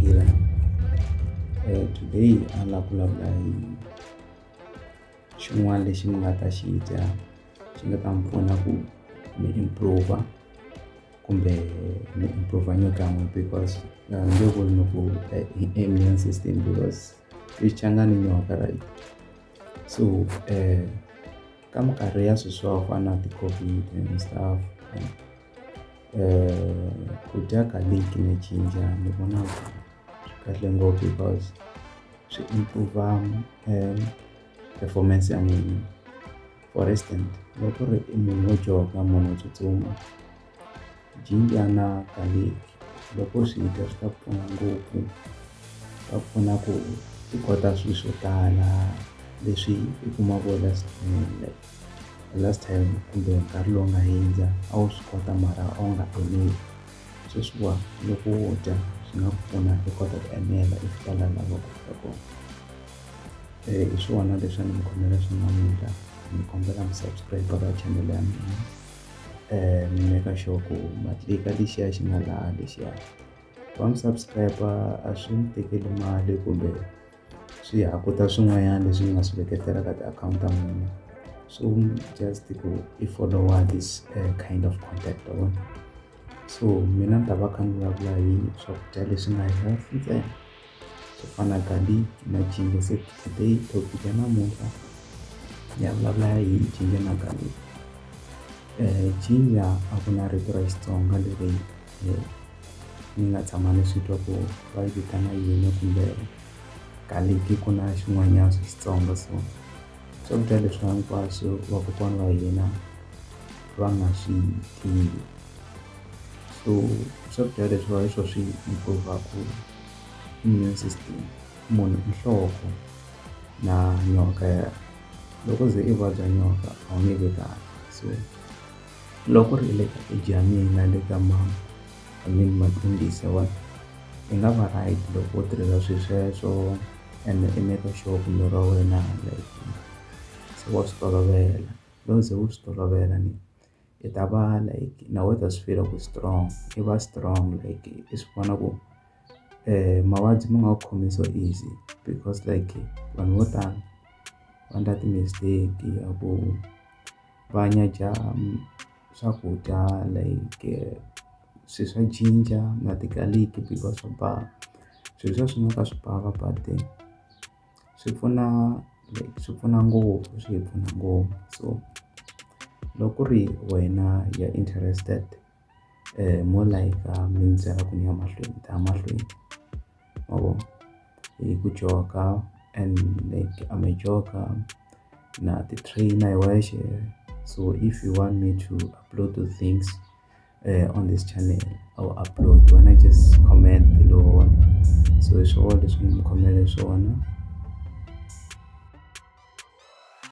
Phila. Today a la vulavula hi xin'wana lexi mi nga ta xi dya xi nga ta mi pfuna ku mi improve kumbe mi improve nyuka n'we because nge vuli ni ku immune system because yi changa ni nyoka right. So ka minkarhi ya sweswi swo fana na ti-COVID and stuff ku dya garlic na ginger ni vona kahle ngopfu because swi improve performance ya n'wina. For instance loko ri i munhu wo joga munhu wo tsutsuma ginger na garlic loko swi dya swi ta pfuna ngopfu ta pfuna ku i kota swilo swo tala leswi i kumaka last time kumbe nkarhi lowu nga hundza a wu swi kota mara a wu nga eneli. Sweswiwa loko wo dya swi nga pfuna i kota ku enela i fika laha lavaka ku fika kona. Hi swona leswi a ni mi khomela swona namuntlha ni kombela mi subscribe ka channel ya mina mi make sure ku ma tlika lexiya xi nga laha lexiya va mi subscribe a swi mi tekeli mali kumbe swi hakuta swin'wanyana leswi mi nga swi veketela ka ti-account ta n'wina. So just ku i follow this kind of content so mina ni ta va kha ni vulavula hi swakudya leswi nga healthy ntsena swo fana garlic na ginger. Se today topic ya namuntlha ya vulavula hi ginger na garlic. Ginger a ku na rito ra Xitsonga leri ni nga tshama ni swi twa ku va yi vitana yini kumbe garlic ku na xin'wanyana swa Xitsonga. So swakudya leswi hinkwaswo vakokwana wa hina va nga swi tivi. So swakudya leswiwa hi swona swi improve-aku immune system. Munhu i nhloko na nyoka loko ze i vabya nyoka a wu nge vi kahle. So loko ri le ka age ya mina le ka matwenties i nga va right loko u tirhisa swilo sweswo ende i make sure ku miri wa wena se wa swi tolovela. Loko ze u swi tolovela i ta va na wena u ta swi feel ku strong i va strong i swi vona ku mavabyi ma nga ku khomi so easy because vanhu vo tala va endla ti-mistake ya ku va nyajha swakudya swilo swa ginger na ti-garlic because swo bava. Swilo leswi swi nga ka swi bava but swi pfuna ngopfu swi hi pfuna ngopfu. So loko ku ri wena you are interested more mi ni byela ku ni ya mahlweni ni ta ya mahlweni ma vo hi ku joga and I'm a jogger na ti-trainer hi wexe. So if you want me to upload those things on this channel I will upload when I just comment below. So hi swona leswi ni mi khomele swona.